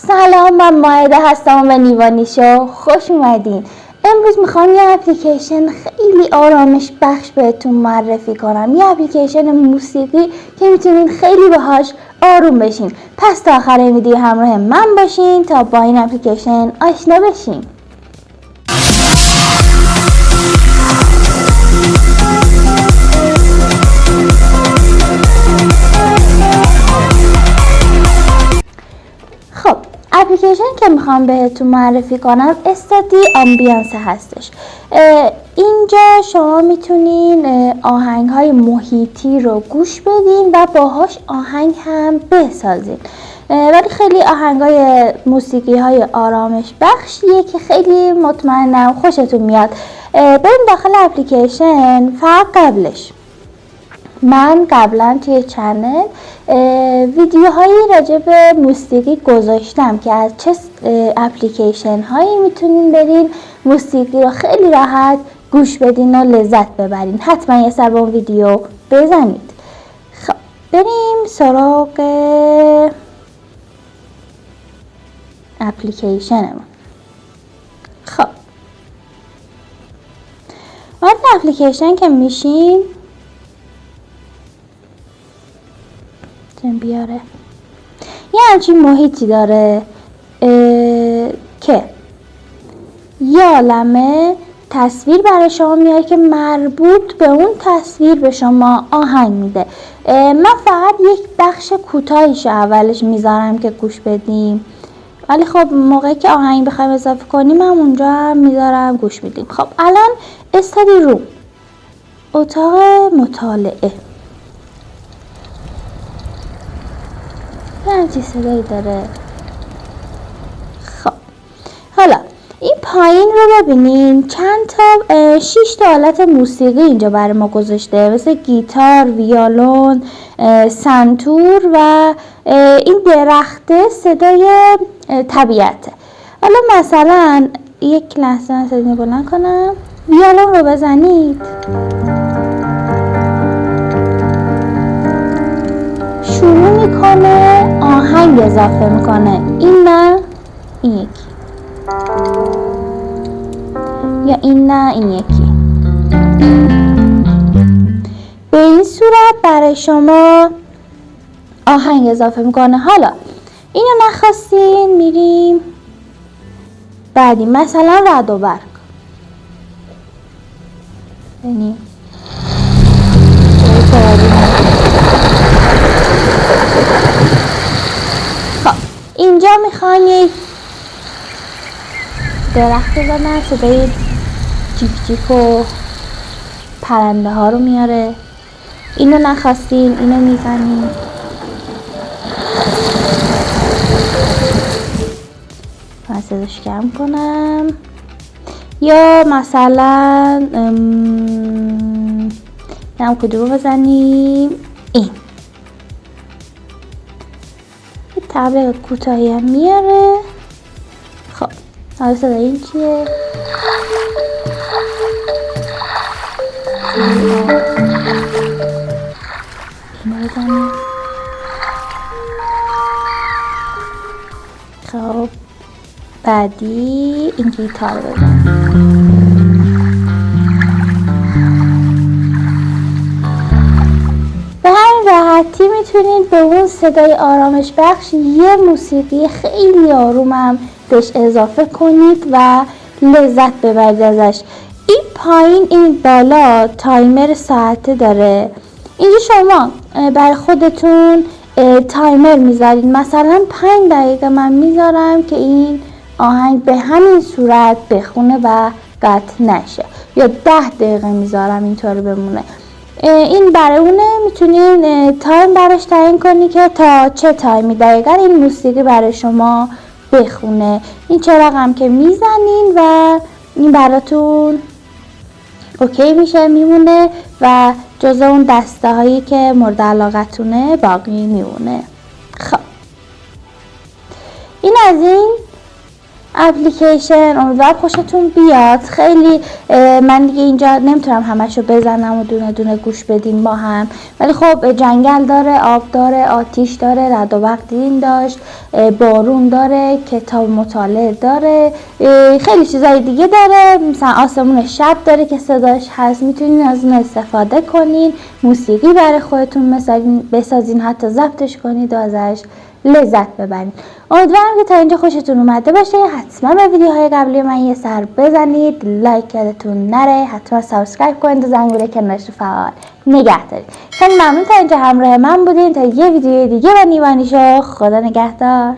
سلام، من مائده هستم و نیوانی شو خوش اومدین. امروز میخوام یه اپلیکیشن خیلی آرامش بخش بهتون معرفی کنم، یه اپلیکیشن موسیقی که میتونین خیلی باهاش آروم بشین. پس تا آخر این ویدیو همراه من باشین تا با این اپلیکیشن آشنا بشین. خب اپلیکیشن که میخوام بهتون معرفی کنم استادی آمبیانس هستش. اینجا شما میتونین آهنگ های محیطی رو گوش بدین و باهاش آهنگ هم بسازین، ولی خیلی آهنگ های موسیقی های آرامش بخشیه که خیلی مطمئنم خوشتون میاد. بریم داخل اپلیکیشن. فقط قبلش من قبلا توی چنل ویدیوهایی راجع به موسیقی گذاشتم که از چه اپلیکیشن هایی میتونین برین موسیقی رو خیلی راحت گوش بدین و لذت ببرین. حتما یه سر به اون ویدیو بزنید. خب بریم سراغ اپلیکیشنمون. خب وارد اپلیکیشن که میشین بیاره یه همچین محیطی داره که یه عالمه تصویر برای شما میاره که مربوط به اون تصویر به شما آهنگ میده. من فقط یک بخش کوتاهیش اولش میذارم که گوش بدیم، ولی خب موقعی که آهنگ بخوایم اضافه کنیم هم اونجا هم میذارم گوش میدیم. خب الان استادی روم، اتاق مطالعه، همچی صدایی داره. خب حالا این پایین رو ببینین چند تا 6 تا آلت موسیقی اینجا برای ما گذاشته، مثل گیتار، ویولون، سنتور و این درخته صدای طبیعته. حالا مثلا یک لحظه من صدای بلند کنم، ویولون رو بزنید شروع میکنه آهنگ اضافه میکنه. این نه این یکی، یا این نه این یکی. به این صورت برای شما آهنگ اضافه میکنه. حالا اینو نخواستین میریم بعدی، مثلا رعد و برق. ببینیم اینجا میخوان یک درخت بزنن، صدای جیک جیک و پرنده ها رو میاره. اینو نخواستین اینو میزنیم. من صداش کم کنم. یا مثلا نم کدوم بزنیم، این تبلیغ کوتاهی هم میاره. خب حالا صدا این چیه؟ اینو بزنیم. خب بعدی این گیتار بزنیم. به همین راحتی میتونید به اون صدای آرامش بخش یه موسیقی خیلی آرومم بهش اضافه کنید و لذت ببرید ازش. این پایین این بالا تایمر ساعته داره. اینجا شما برای خودتون تایمر میذارید. مثلا 5 دقیقه من میذارم که این آهنگ به همین صورت بخونه و قطع نشه، یا 10 دقیقه میذارم اینطوری بمونه. این برای اونه. میتونین تایم براش تعیین کنی که تا چه تایمی دقیقا این موسیقی برای شما بخونه. این چراغ هم که میزنین و این براتون اوکی میشه، میمونه و جزء اون دسته هایی که مورد علاقتونه باقی میمونه. خب این از این. اپلیکیشن. امیدوارم خوشتون بیاد. خیلی من دیگه اینجا نمیتونم همشو بزنم و دونه دونه گوش بدیم با هم، ولی خب جنگل داره، آب داره، آتیش داره، رد و برق دیدین داشت، بارون داره، کتاب مطالعه داره، خیلی چیزای دیگه داره. مثلا آسمون شب داره که صداش هست، میتونین از اون استفاده کنین، موسیقی برای خودتون بسازین، حتی ضبطش کنید و ازش لذت ببرید. امیدوارم که تا اینجا خوشتون اومده باشه. حتما به ویدیوهای قبلی من یه سر بزنید، لایک یادتون نره، حتما سابسکرایب کنید و زنگوله کنارش رو فعال نگه دارید. خیلی ممنون تا اینجا همراه من بودین. تا یه ویدیو دیگه و نیوانی شو. خدا نگهدار.